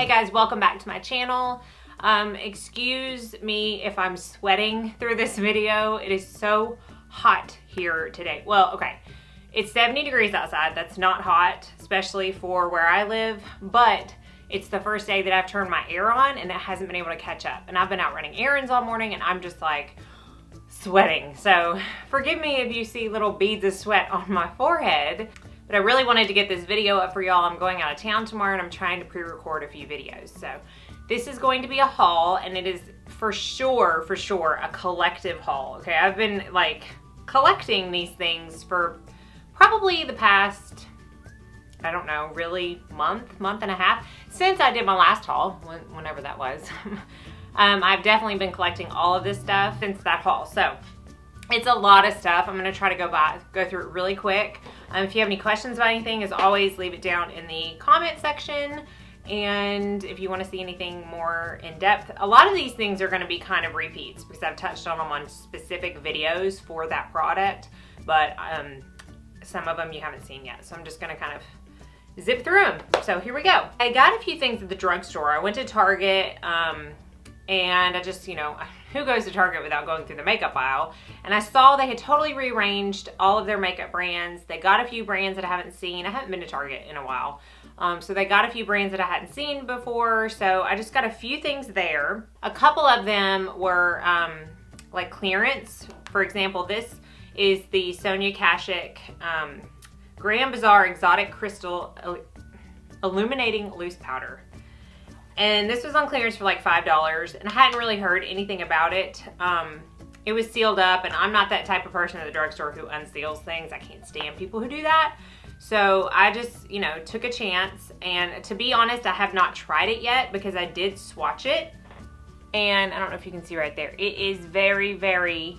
Hey guys, welcome back to my channel. Excuse me if I'm sweating through this video. It is so hot here today. Well, okay, it's 70 degrees outside. That's not hot, especially for where I live, but it's the first day that I've turned my air on and it hasn't been able to catch up. And I've been out running errands all morning and I'm just like sweating. So forgive me if you see little beads of sweat on my forehead. But I really wanted to get this video up for y'all. I'm going out of town tomorrow and I'm trying to pre-record a few videos. So this is going to be a haul, and it is for sure a collective haul. Okay, I've been like collecting these things for probably the past, I don't know, really month and a half since I did my last haul, whenever that was. I've definitely been collecting all of this stuff since that haul. So it's a lot of stuff. I'm gonna try to go through it really quick. If you have any questions about anything, as always, leave it down in the comment section. And if you want to see anything more in depth, a lot of these things are going to be kind of repeats because I've touched on them on specific videos for that product, but some of them you haven't seen yet. So I'm just going to kind of zip through them. So here we go. I got a few things at the drugstore. I went to Target and I just, you know, who goes to Target without going through the makeup aisle? And I saw they had totally rearranged all of their makeup brands. They got a few brands that I haven't seen. I haven't been to Target in a while. So they got a few brands that I hadn't seen before. So I just got a few things there. A couple of them were like clearance. For example, this is the Sonia Kashuk Grand Bazaar Exotic Crystal Illuminating Loose Powder. And this was on clearance for like $5, and I hadn't really heard anything about it. It was sealed up, and I'm not that type of person at the drugstore who unseals things. I can't stand people who do that. So I just, you know, took a chance. And to be honest, I have not tried it yet because I did swatch it. And I don't know if you can see right there. It is very, very,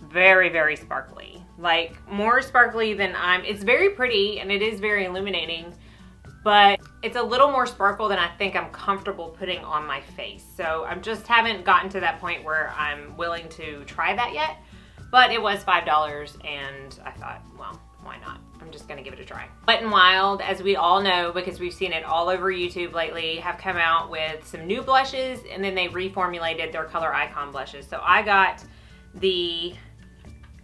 very, very sparkly. Like more sparkly than it's very pretty and it is very illuminating, but it's a little more sparkle than I think I'm comfortable putting on my face. So I just haven't gotten to that point where I'm willing to try that yet, but it was $5 and I thought, well, why not? I'm just gonna give it a try. Wet n Wild, as we all know, because we've seen it all over YouTube lately, have come out with some new blushes, and then they reformulated their Color Icon blushes. So I got the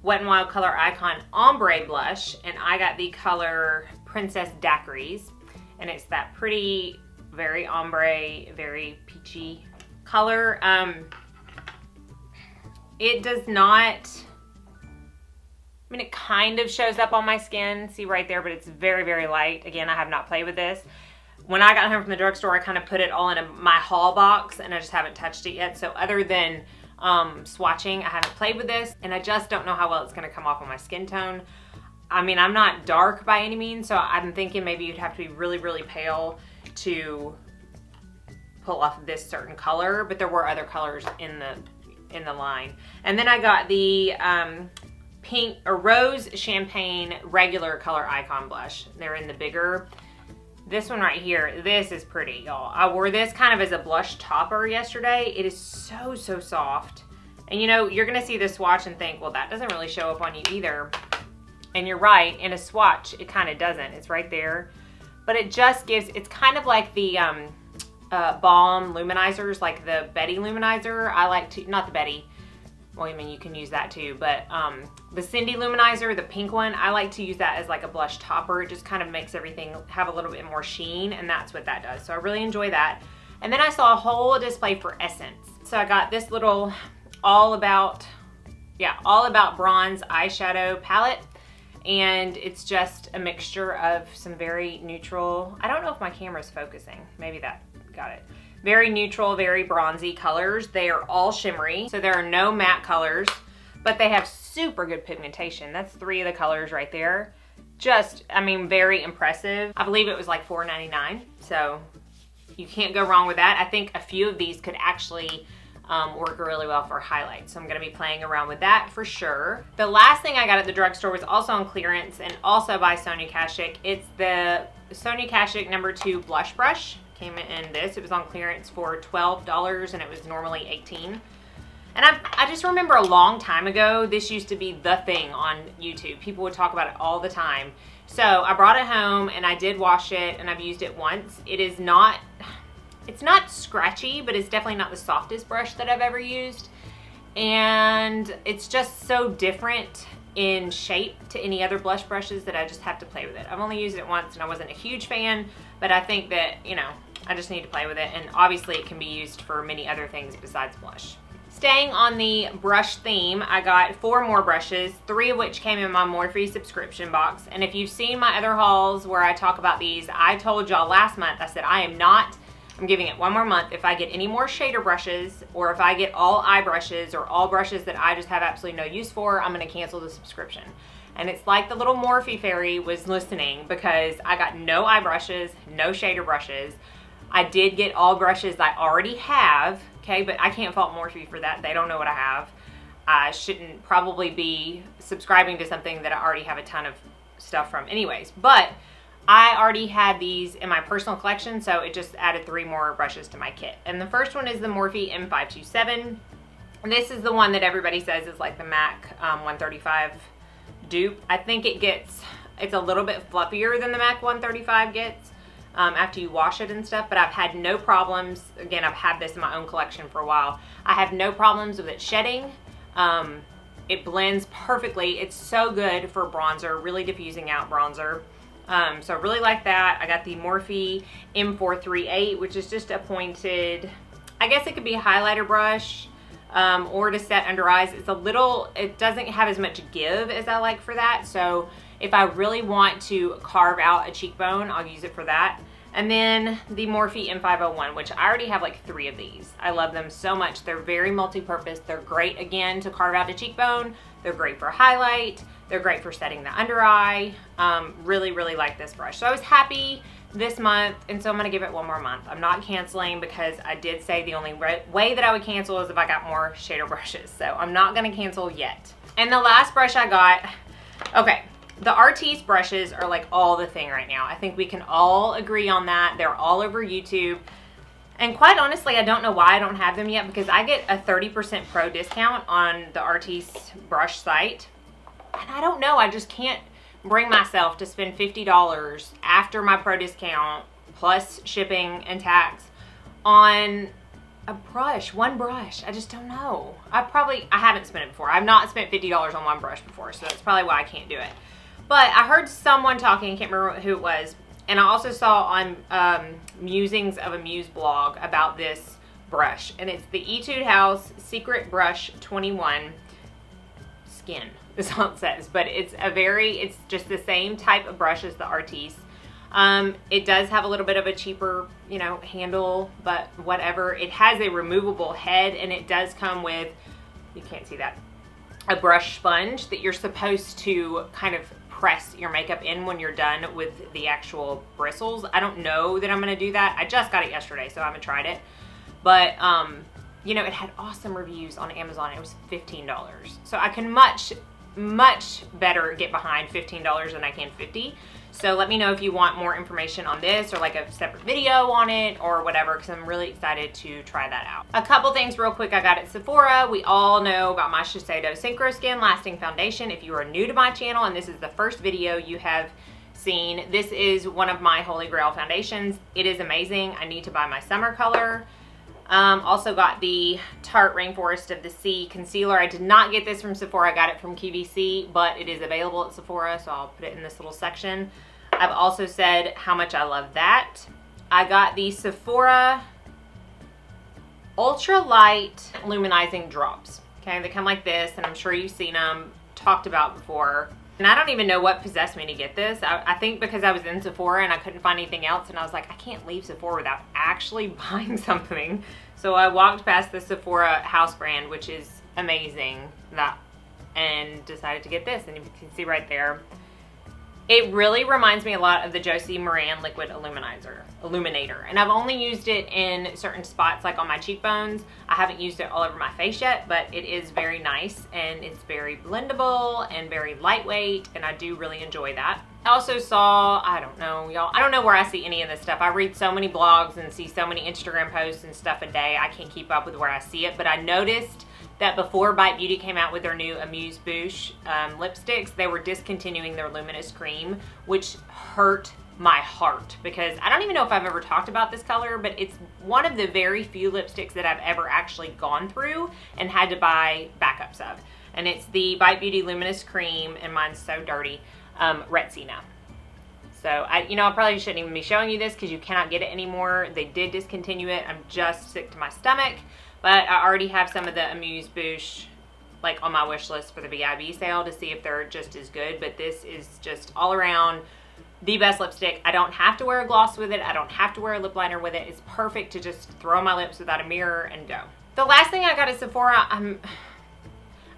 Wet n Wild Color Icon Ombre blush, and I got the color Princess Daquiris. And it's that pretty, very ombre, very peachy color. It does not, I mean, it kind of shows up on my skin, see right there, but it's very, very light. Again, I have not played with this. When I got home from the drugstore, I kind of put it all in my haul box, and I just haven't touched it yet. So other than swatching, I haven't played with this, and I just don't know how well it's gonna come off on my skin tone. I mean, I'm not dark by any means, so I'm thinking maybe you'd have to be really, really pale to pull off this certain color, but there were other colors in the line. And then I got the pink or rose champagne regular Color Icon blush. They're in the bigger. This one right here, this is pretty, y'all. I wore this kind of as a blush topper yesterday. It is so, so soft. And you know, you're gonna see this swatch and think, well, that doesn't really show up on you either. And you're right, in a swatch, it kind of doesn't. It's right there. But it just gives, it's kind of like the balm luminizers, like the Betty luminizer. I like to, not the Betty, well, I mean, you can use that too, but the Cindy luminizer, the pink one, I like to use that as like a blush topper. It just kind of makes everything have a little bit more sheen, and that's what that does. So I really enjoy that. And then I saw a whole display for Essence. So I got this little all about bronze eyeshadow palette. And it's just a mixture of some very neutral, I don't know if my camera's focusing, maybe that got it. Very neutral, very bronzy colors. They are all shimmery, so there are no matte colors, but they have super good pigmentation. That's 3 of the colors right there. Just, I mean, very impressive. I believe it was like $4.99, so you can't go wrong with that. I think a few of these could actually work really well for highlights. So I'm gonna be playing around with that for sure. The last thing I got at the drugstore was also on clearance and also by Sonia Kashuk. It's the Sonia Kashuk No. 2 Blush Brush. Came in this, it was on clearance for $12 and it was normally $18. And I just remember a long time ago, this used to be the thing on YouTube. People would talk about it all the time. So I brought it home and I did wash it and I've used it once. It is not, It's not scratchy, but it's definitely not the softest brush that I've ever used. And it's just so different in shape to any other blush brushes that I just have to play with it. I've only used it once and I wasn't a huge fan, but I think that, you know, I just need to play with it. And obviously it can be used for many other things besides blush. Staying on the brush theme, I got 4 more brushes, 3 of which came in my Morphe subscription box. And if you've seen my other hauls where I talk about these, I told y'all last month, I said I'm giving it 1 more month. If I get any more shader brushes, or if I get all eye brushes or all brushes that I just have absolutely no use for, I'm gonna cancel the subscription. And it's like the little Morphe fairy was listening, because I got no eye brushes, no shader brushes. I did get all brushes I already have, okay, but I can't fault Morphe for that. They don't know what I have. I shouldn't probably be subscribing to something that I already have a ton of stuff from anyways, but I already had these in my personal collection, so it just added 3 more brushes to my kit. And the first one is the Morphe M527. And this is the one that everybody says is like the MAC 135 dupe. I think it's a little bit fluffier than the MAC 135 gets after you wash it and stuff, but I've had no problems. Again, I've had this in my own collection for a while. I have no problems with it shedding. It blends perfectly. It's so good for bronzer, really diffusing out bronzer. So I really like that. I got the Morphe M438, which is just a pointed, I guess it could be a highlighter brush, or to set under eyes. It doesn't have as much give as I like for that. So if I really want to carve out a cheekbone, I'll use it for that. And then the Morphe M501, which I already have like 3 of these. I love them so much. They're very multi-purpose. They're great, again, to carve out a cheekbone. They're great for highlight. They're great for setting the under eye. Really, really like this brush. So I was happy this month, and so I'm gonna give it 1 more month. I'm not canceling, because I did say the only way that I would cancel is if I got more shader brushes. So I'm not gonna cancel yet. And the last brush I got, okay, the Artiste brushes are like all the thing right now. I think we can all agree on that. They're all over YouTube. And quite honestly, I don't know why I don't have them yet, because I get a 30% pro discount on the Artiste brush site. And I don't know, I just can't bring myself to spend $50 after my pro discount plus shipping and tax on a brush, 1 brush. I just don't know. I haven't spent it before. I've not spent $50 on 1 brush before, so that's probably why I can't do it. But I heard someone talking, I can't remember who it was, and I also saw on Musings of a Muse blog about this brush, and it's the Etude House Secret Brush 21 Skin. Is all it says, but it's just the same type of brush as the Artiste. It does have a little bit of a cheaper, you know, handle, but whatever. It has a removable head, and it does come with, you can't see that, a brush sponge that you're supposed to kind of press your makeup in when you're done with the actual bristles. I don't know that I'm gonna do that. I just got it yesterday, so I haven't tried it, but you know, it had awesome reviews on Amazon. It was $15, so I can much better get behind $15 than I can $50. So let me know if you want more information on this, or like a separate video on it or whatever, because I'm really excited to try that out. A couple things real quick I got at Sephora. We all know about my Shiseido Synchro Skin Lasting Foundation. If you are new to my channel and this is the first video you have seen, this is one of my holy grail foundations. It is amazing. I need to buy my summer color. Also got the Tarte Rainforest of the Sea concealer. I did not get this from Sephora. I got it from QVC, but it is available at Sephora, so I'll put it in this little section. I've also said how much I love that. I got the Sephora Ultra Light Luminizing Drops. Okay, they come like this, and I'm sure you've seen them talked about before. And I don't even know what possessed me to get this. I think because I was in Sephora and I couldn't find anything else, and I was like, I can't leave Sephora without actually buying something. So I walked past the Sephora house brand, which is amazing, and decided to get this. And you can see right there, it really reminds me a lot of the Josie Maran Liquid Illuminator. And I've only used it in certain spots, like on my cheekbones. I haven't used it all over my face yet, but it is very nice, and it's very blendable and very lightweight, and I do really enjoy that. I also saw, I don't know, y'all, I don't know where I see any of this stuff. I read so many blogs and see so many Instagram posts and stuff a day, I can't keep up with where I see it, but I noticed that before Bite Beauty came out with their new Amuse Bouche lipsticks, they were discontinuing their Luminous Cream, which hurt my heart, because I don't even know if I've ever talked about this color, but it's one of the very few lipsticks that I've ever actually gone through and had to buy backups of. And it's the Bite Beauty Luminous Cream, and mine's so dirty, Retisina. So I probably shouldn't even be showing you this because you cannot get it anymore. They did discontinue it. I'm just sick to my stomach, but I already have some of the Amuse Bouche like on my wish list for the BIB sale to see if they're just as good. But this is just all around the best lipstick. I don't have to wear a gloss with it. I don't have to wear a lip liner with it. It's perfect to just throw on my lips without a mirror and go. The last thing I got at Sephora,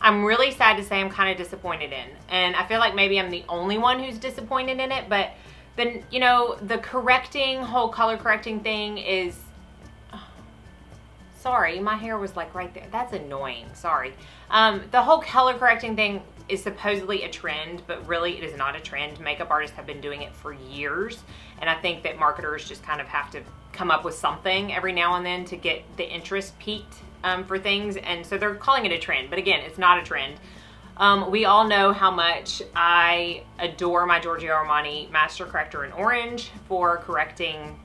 I'm really sad to say I'm kind of disappointed in. And I feel like maybe I'm the only one who's disappointed in it, but then, you know, the whole color correcting thing is, sorry, my hair was like right there. That's annoying, sorry. The whole color correcting thing is supposedly a trend, but really it is not a trend. Makeup artists have been doing it for years. And I think that marketers just kind of have to come up with something every now and then to get the interest peaked for things. And so they're calling it a trend, but again, it's not a trend. We all know how much I adore my Giorgio Armani Master Corrector in orange for correcting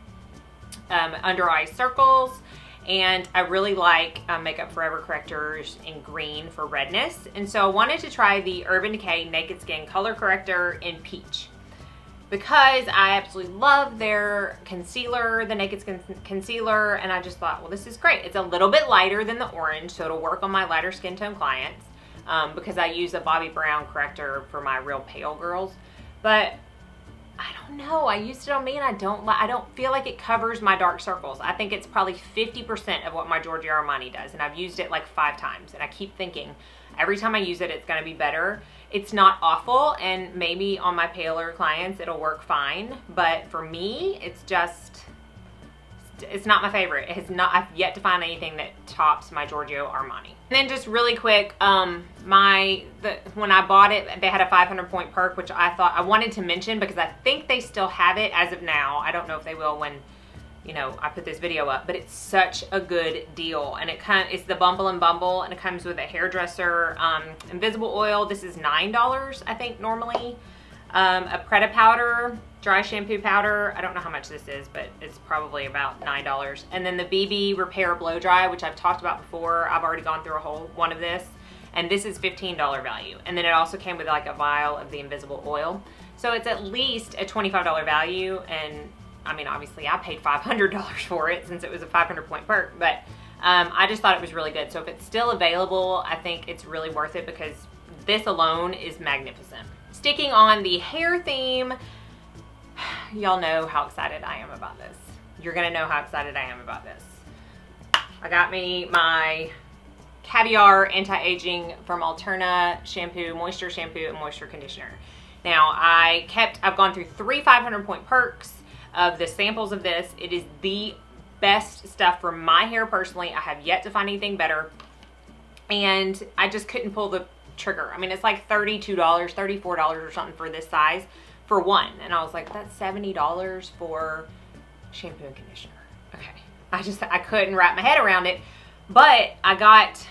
under eye circles. And I really like Makeup Forever correctors in green for redness. And so I wanted to try the Urban Decay Naked Skin Color Corrector in peach, because I absolutely love their concealer, the Naked Skin concealer. And I just thought, well, this is great. It's a little bit lighter than the orange, so it'll work on my lighter skin tone clients. Because I use a Bobbi Brown corrector for my real pale girls. But I don't know, I used it on me and I don't feel like it covers my dark circles. I think it's probably 50% of what my Giorgio Armani does, and I've used it like 5 times, and I keep thinking every time I use it, it's gonna be better. It's not awful, and maybe on my paler clients it'll work fine, but for me, it's not my favorite. I've yet to find anything that tops my Giorgio Armani. And then just really quick, when I bought it, they had a 500 point perk, which I wanted to mention because I think they still have it as of now. I don't know if they will when, you know, I put this video up, but it's such a good deal. And it's the Bumble and Bumble, and it comes with a hairdresser invisible oil. This is $9, I think, normally. A Preta powder, dry shampoo powder. I don't know how much this is, but it's probably about $9. And then the BB Repair Blow Dry, which I've talked about before. I've already gone through a whole one of this, and this is $15 value. And then it also came with like a vial of the invisible oil. So it's at least a $25 value. And I mean, obviously I paid $500 for it since it was a 500 point perk, but I just thought it was really good. So if it's still available, I think it's really worth it because this alone is magnificent. Sticking on the hair theme, y'all know how excited I am about this. You're gonna know how excited I am about this. I got me my Caviar Anti-Aging from Alterna shampoo, moisture shampoo, and moisture conditioner. Now I've gone through 3 500 point perks of the samples of this. It is the best stuff for my hair personally. I have yet to find anything better, and I just couldn't pull the trigger. I mean, it's like $32, $34 or something for this size for one. And I was like, that's $70 for shampoo and conditioner. Okay. I couldn't wrap my head around it, but I got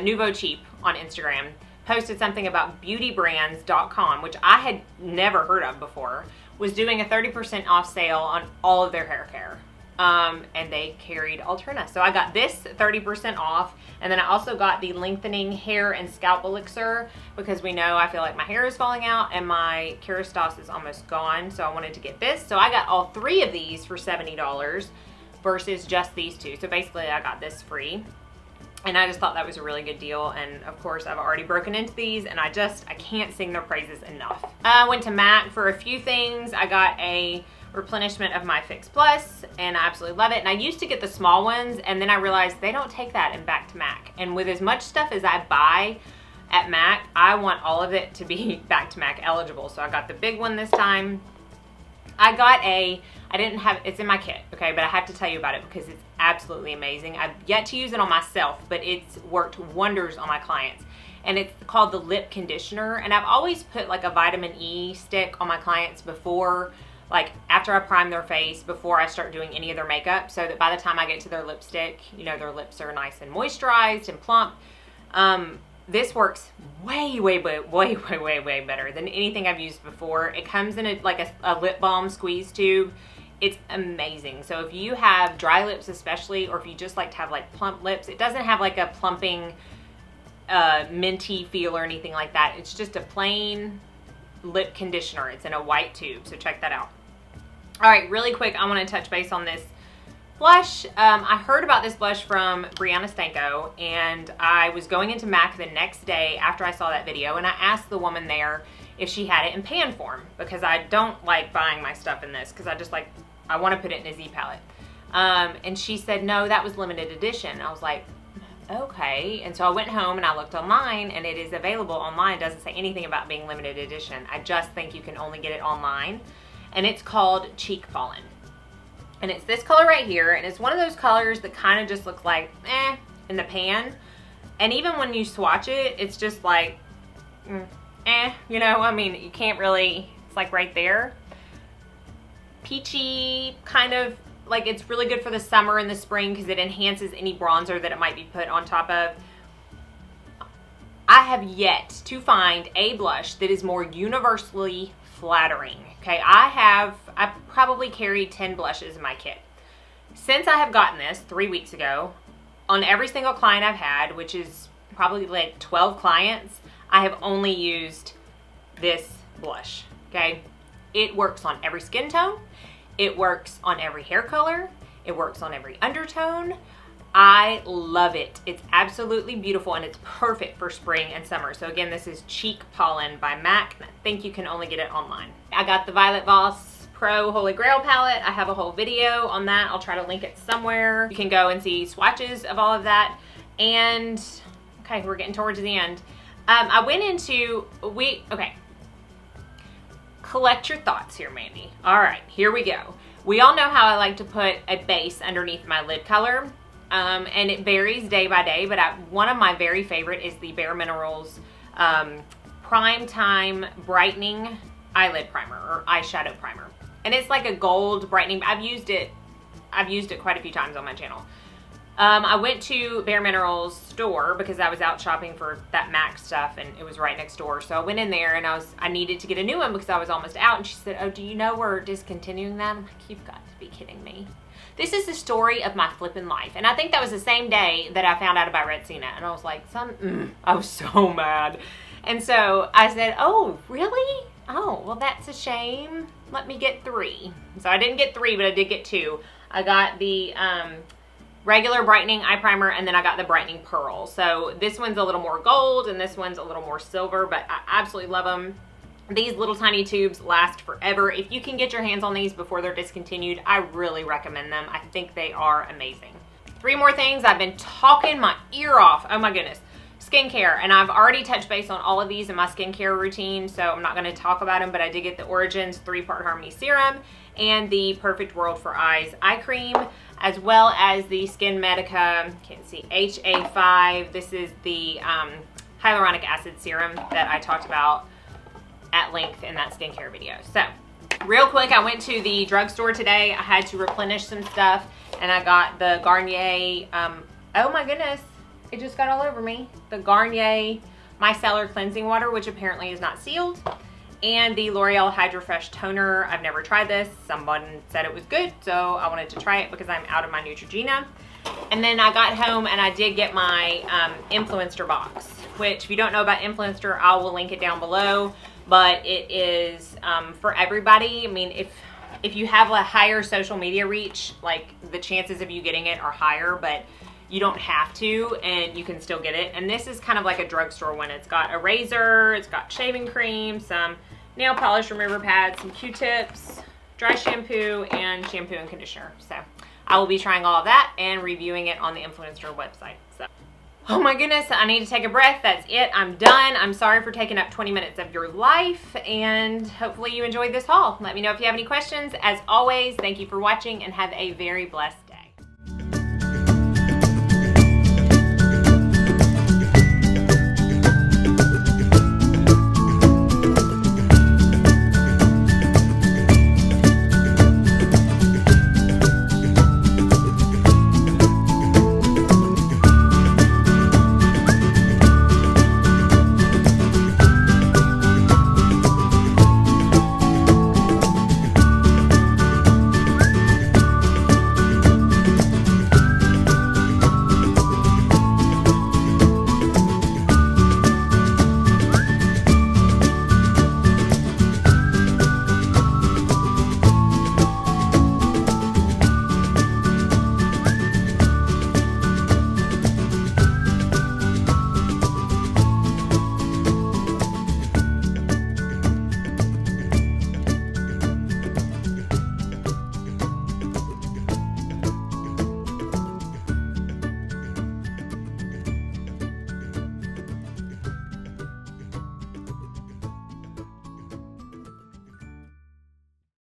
Nouveau Cheap on Instagram, posted something about beautybrands.com, which I had never heard of before, was doing a 30% off sale on all of their hair care. And they carried Alterna. So I got this 30% off. And then I also got the lengthening hair and scalp elixir, because we know I feel like my hair is falling out and my Kerastase is almost gone. So I wanted to get this. So I got all 3 of these for $70 versus just these 2. So basically I got this free. And I just thought that was a really good deal. And of course I've already broken into these, and I can't sing their praises enough. I went to MAC for a few things. I got a replenishment of my Fix Plus, and I absolutely love it. And I used to get the small ones, and then I realized they don't take that in back to MAC. And with as much stuff as I buy at MAC, I want all of it to be back to MAC eligible. So I got the big one this time. It's in my kit, okay, but I have to tell you about it because it's absolutely amazing. I've yet to use it on myself, but it's worked wonders on my clients. And it's called the Lip Conditioner. And I've always put like a vitamin E stick on my clients before, like after I prime their face, before I start doing any of their makeup, so that by the time I get to their lipstick, you know, their lips are nice and moisturized and plump. This works way better than anything I've used before. It comes in a lip balm squeeze tube. It's amazing. So if you have dry lips especially, or if you just like to have like plump lips, it doesn't have like a plumping minty feel or anything like that. It's just a plain lip conditioner. It's in a white tube, so check that out. All right, really quick, I want to touch base on this blush. I heard about this blush from Brianna Stanko, and I was going into MAC the next day after I saw that video, and I asked the woman there if she had it in pan form, because I don't like buying my stuff in this, because I want to put it in a Z palette. And she said, no, that was limited edition. I was like, okay. And so I went home and I looked online, and it is available online. It doesn't say anything about being limited edition. I just think you can only get it online. And it's called Cheek Pollen. And it's this color right here, and it's one of those colors that kind of just looks like, in the pan. And even when you swatch it, it's just like, you know, I mean, you can't really, it's like right there. Peachy, kind of, like it's really good for the summer and the spring because it enhances any bronzer that it might be put on top of. I have yet to find a blush that is more universally flattering. Okay, I probably carried 10 blushes in my kit. Since I have gotten this 3 weeks ago, on every single client I've had, which is probably like 12 clients, I have only used this blush, okay? It works on every skin tone. It works on every hair color. It works on every undertone. I love it. It's absolutely beautiful, and it's perfect for spring and summer. So again, this is Cheek Pollen by MAC, and I think you can only get it online. I got the Violet Voss Pro Holy Grail palette. I have a whole video on that. I'll try to link it somewhere. You can go and see swatches of all of that. And okay, we're getting towards the end. I went into, okay. Collect your thoughts here, Mandy. All right, here we go. We all know how I like to put a base underneath my lid color. And it varies day by day, but one of my very favorite is the Bare Minerals Prime Time Brightening Eyelid Primer, or Eyeshadow Primer. And it's like a gold brightening. I've used it quite a few times on my channel. I went to Bare Minerals store because I was out shopping for that MAC stuff, and it was right next door. So I went in there, and I needed to get a new one because I was almost out. And she said, oh, do you know we're discontinuing that? I'm like, you've got to be kidding me. This is the story of my flipping life. And I think that was the same day that I found out about Retisina. And I was like, I was so mad. And so I said, oh, really? Oh, well, that's a shame. Let me get 3. So I didn't get 3, but I did get 2. I got the regular brightening eye primer, and then I got the brightening pearl. So this one's a little more gold, and this one's a little more silver, but I absolutely love them. These little tiny tubes last forever. If you can get your hands on these before they're discontinued, I really recommend them. I think they are amazing. 3 more things. I've been talking my ear off. Oh my goodness. Skincare, and I've already touched base on all of these in my skincare routine, so I'm not going to talk about them, but I did get the Origins 3-part Harmony Serum and the Perfect World for Eyes eye cream, as well as the Skinmedica, can't see, HA5. This is the hyaluronic acid serum that I talked about at length in that skincare video. So real quick, I went to the drugstore today. I had to replenish some stuff, and I got the Garnier, oh my goodness, it just got all over me. The Garnier Micellar Cleansing Water, which apparently is not sealed, and the L'Oreal Hydrafresh Toner. I've never tried this. Someone said it was good, so I wanted to try it because I'm out of my Neutrogena. And then I got home and I did get my Influencer box, which if you don't know about Influencer, I will link it down below. But it is for everybody. I mean, if you have a higher social media reach, like the chances of you getting it are higher, but you don't have to, and you can still get it. And this is kind of like a drugstore one. It's got a razor, it's got shaving cream, some nail polish remover pads, some Q-tips, dry shampoo, and shampoo and conditioner. So I will be trying all of that and reviewing it on the Influencer website. So, oh my goodness, I need to take a breath. That's it, I'm done. I'm sorry for taking up 20 minutes of your life, and hopefully you enjoyed this haul. Let me know if you have any questions. As always, thank you for watching and have a very blessed day.